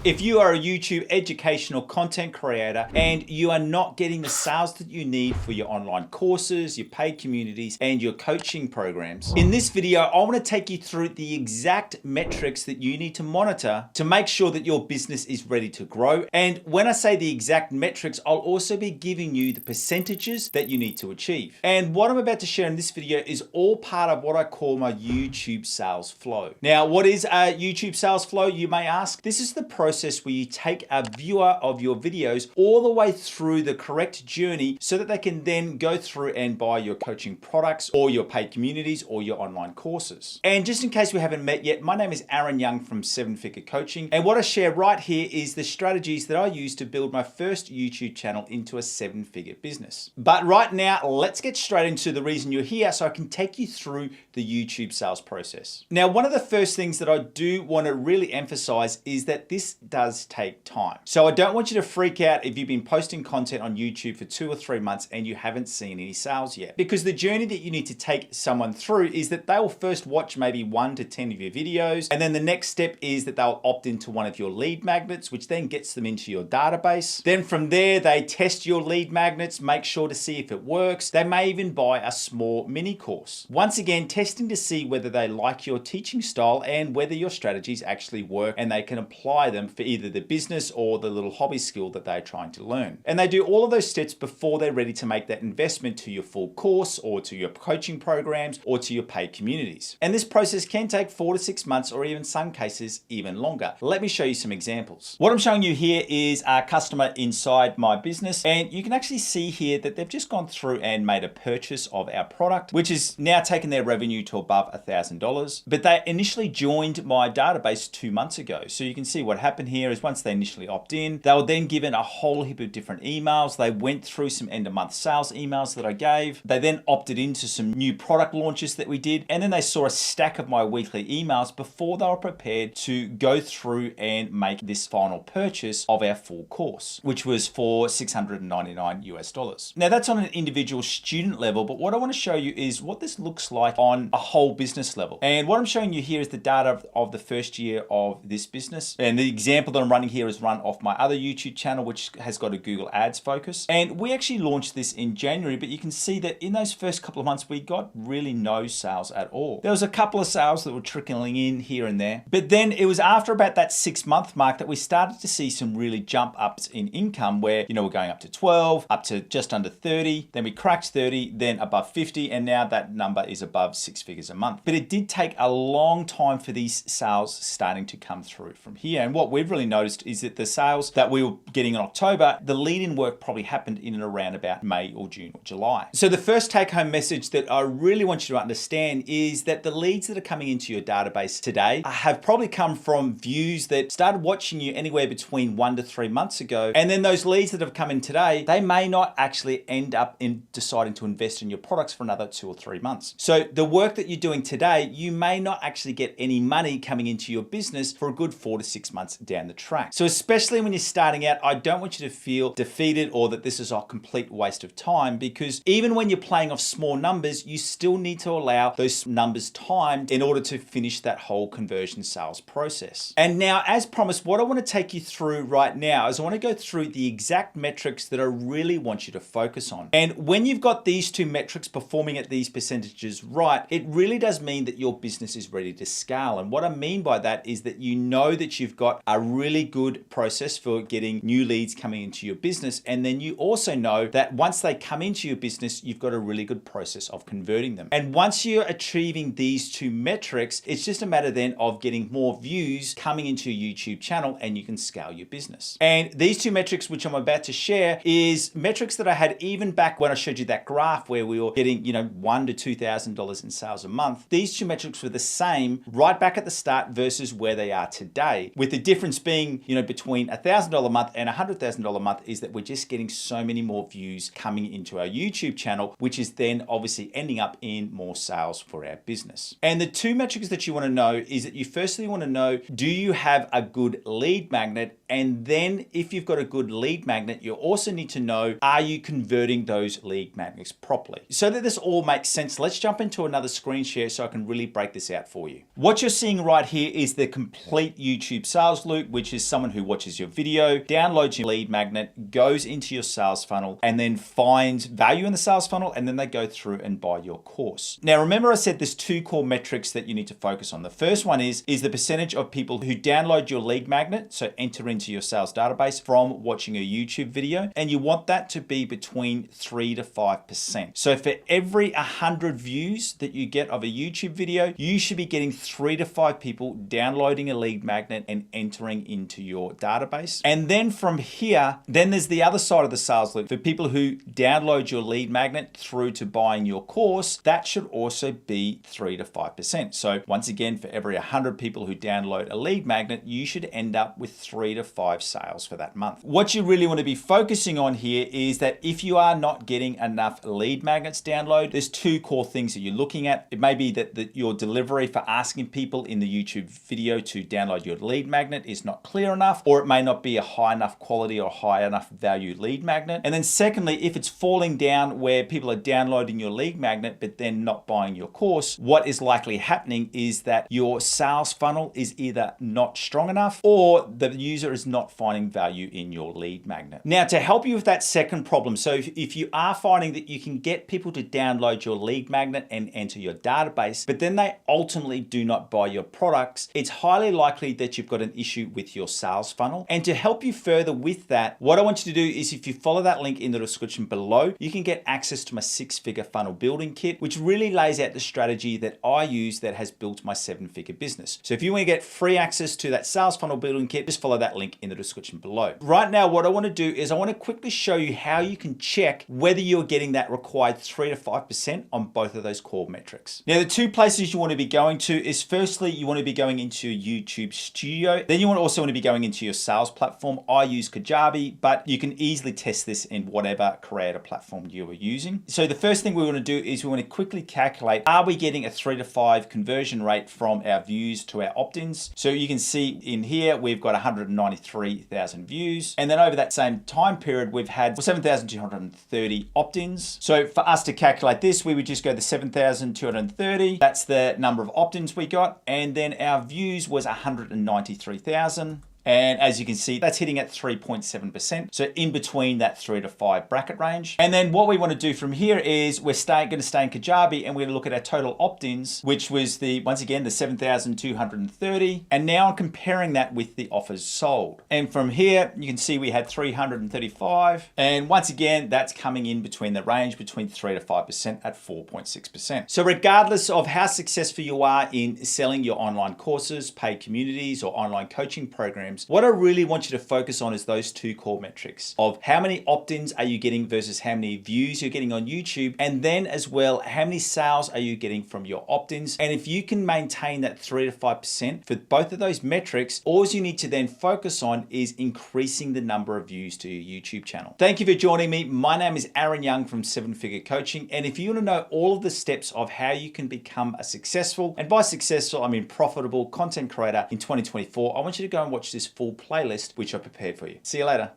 If you are a YouTube educational content creator and you are not getting the sales that you need for your online courses, your paid communities, and your coaching programs, in this video, I want to take you through the exact metrics that you need to monitor to make sure that your business is ready to grow. And when I say the exact metrics, I'll also be giving you the percentages that you need to achieve. And what I'm about to share in this video is all part of what I call my YouTube sales flow. Now, what is a YouTube sales flow, you may ask? This is the process where you take a viewer of your videos all the way through the correct journey so that they can then go through and buy your coaching products or your paid communities or your online courses. And just in case we haven't met yet, my name is Aaron Young from 7-Figure Coaching. And what I share right here is the strategies that I use to build my first YouTube channel into a 7-figure business. But right now, let's get straight into the reason you're here so I can take you through the YouTube sales process. Now, one of the first things that I do want to really emphasize is that this does take time. So I don't want you to freak out if you've been posting content on YouTube for 2 or 3 months and you haven't seen any sales yet. Because the journey that you need to take someone through is that they will first watch maybe 1 to 10 of your videos. And then the next step is that they'll opt into one of your lead magnets, which then gets them into your database. Then from there, they test your lead magnets, make sure to see if it works. They may even buy a small mini course. Once again, testing to see whether they like your teaching style and whether your strategies actually work and they can apply them for either the business or the little hobby skill that they're trying to learn. And they do all of those steps before they're ready to make that investment to your full course or to your coaching programs or to your paid communities. And this process can take 4 to 6 months or even some cases even longer. Let me show you some examples. What I'm showing you here is a customer inside my business, and you can actually see here that they've just gone through and made a purchase of our product, which has now taken their revenue to above $1,000. But they initially joined my database 2 months ago. So you can see what happened here is once they initially opt in, they were then given a whole heap of different emails. They went through some end of month sales emails that I gave. They then opted into some new product launches that we did. And then they saw a stack of my weekly emails before they were prepared to go through and make this final purchase of our full course, which was for $699 US. Now that's on an individual student level, but what I want to show you is what this looks like on a whole business level. And what I'm showing you here is the data of the first year of this business. And the example that I'm running here is run off my other YouTube channel, which has got a Google Ads focus. And we actually launched this in January, but you can see that in those first couple of months, we got really no sales at all. There was a couple of sales that were trickling in here and there. But then it was after about that 6-month mark that we started to see some really jump ups in income where, we're going up to 12, up to just under 30, then we cracked 30, then above 50, and now that number is above 6 figures a month. But it did take a long time for these sales starting to come through from here. And what we've really noticed is that the sales that we were getting in October, the lead-in work probably happened in and around about May or June or July. So the first take-home message that I really want you to understand is that the leads that are coming into your database today have probably come from views that started watching you anywhere between 1 to 3 months ago. And then those leads that have come in today, they may not actually end up in deciding to invest in your products for another 2 or 3 months. So the work that you're doing today, you may not actually get any money coming into your business for a good 4 to 6 months down the track. So especially when you're starting out, I don't want you to feel defeated or that this is a complete waste of time, because even when you're playing off small numbers, you still need to allow those numbers time in order to finish that whole conversion sales process. And now, as promised, what I want to take you through right now is I want to go through the exact metrics that I really want you to focus on. And when you've got these two metrics performing at these percentages right, it really does mean that your business is ready to scale. And what I mean by that is that you know that you've got a really good process for getting new leads coming into your business. And then you also know that once they come into your business, you've got a really good process of converting them. And once you're achieving these two metrics, it's just a matter then of getting more views coming into your YouTube channel and you can scale your business. And these two metrics, which I'm about to share, is metrics that I had even back when I showed you that graph where we were getting, $1,000 to $2,000 in sales a month. These two metrics were the same right back at the start versus where they are today, with the difference being, between $1,000 a month and $100,000 a month is that we're just getting so many more views coming into our YouTube channel, which is then obviously ending up in more sales for our business. And the two metrics that you want to know is that you firstly want to know, do you have a good lead magnet? And then if you've got a good lead magnet, you also need to know, are you converting those lead magnets properly? So that this all makes sense, let's jump into another screen share so I can really break this out for you. What you're seeing right here is the complete YouTube sales loop, which is someone who watches your video, downloads your lead magnet, goes into your sales funnel, and then finds value in the sales funnel, and then they go through and buy your course. Now, remember I said there's two core metrics that you need to focus on. The first one is the percentage of people who download your lead magnet, so enter into your sales database from watching a YouTube video, and you want that to be between 3 to 5%. So for every 100 views that you get of a YouTube video, you should be getting 3 to 5 people downloading a lead magnet and entering into your database. And then from here, then there's the other side of the sales loop. For people who download your lead magnet through to buying your course, that should also be 3 to 5%. So once again, for every 100 people who download a lead magnet, you should end up with 3 to 5 sales for that month. What you really want to be focusing on here is that if you are not getting enough lead magnets download, there's two core things that you're looking at. It may be that your delivery for asking people in the YouTube video to download your lead magnet is not clear enough, or it may not be a high enough quality or high enough value lead magnet. And then secondly, if it's falling down where people are downloading your lead magnet but then not buying your course, what is likely happening is that your sales funnel is either not strong enough or the user is not finding value in your lead magnet. Now, to help you with that second problem, so if you are finding that you can get people to download your lead magnet and enter your database, but then they ultimately do not buy your products, it's highly likely that you've got an issue with your sales funnel. And to help you further with that, what I want you to do is if you follow that link in the description below, you can get access to my 6-figure funnel building kit, which really lays out the strategy that I use that has built my 7-figure business. So if you want to get free access to that sales funnel building kit, just follow that link in the description below. Right now, what I want to do is I want to quickly show you how you can check whether you're getting that required 3 to 5% on both of those core metrics. Now, the two places you want to be going to is firstly, you want to be going into your YouTube studio. Then you also want to be going into your sales platform. I use Kajabi, but you can easily test this in whatever creator platform you are using. So the first thing we want to do is we want to quickly calculate, are we getting a 3 to 5 conversion rate from our views to our opt-ins? So you can see in here, we've got 193,000 views. And then over that same time period, we've had 7,230 opt-ins. So for us to calculate this, we would just go to 7,230. That's the number of opt-ins we got. And then our views was 193,000. And as you can see, that's hitting at 3.7%. So in between that 3 to 5 bracket range. And then what we want to do from here is we're going to stay in Kajabi and we're going to look at our total opt-ins, which was once again, the 7,230. And now I'm comparing that with the offers sold. And from here, you can see we had 335. And once again, that's coming in between the range between 3 to 5% at 4.6%. So regardless of how successful you are in selling your online courses, paid communities, or online coaching programs, what I really want you to focus on is those two core metrics of how many opt-ins are you getting versus how many views you're getting on YouTube, and then as well, how many sales are you getting from your opt-ins. And if you can maintain that 3 to 5% for both of those metrics, all you need to then focus on is increasing the number of views to your YouTube channel. Thank you for joining me. My name is Aaron Young from 7-Figure Coaching. And if you want to know all of the steps of how you can become a successful, and by successful, I mean profitable content creator in 2024, I want you to go and watch this full playlist, which I prepared for you. See you later.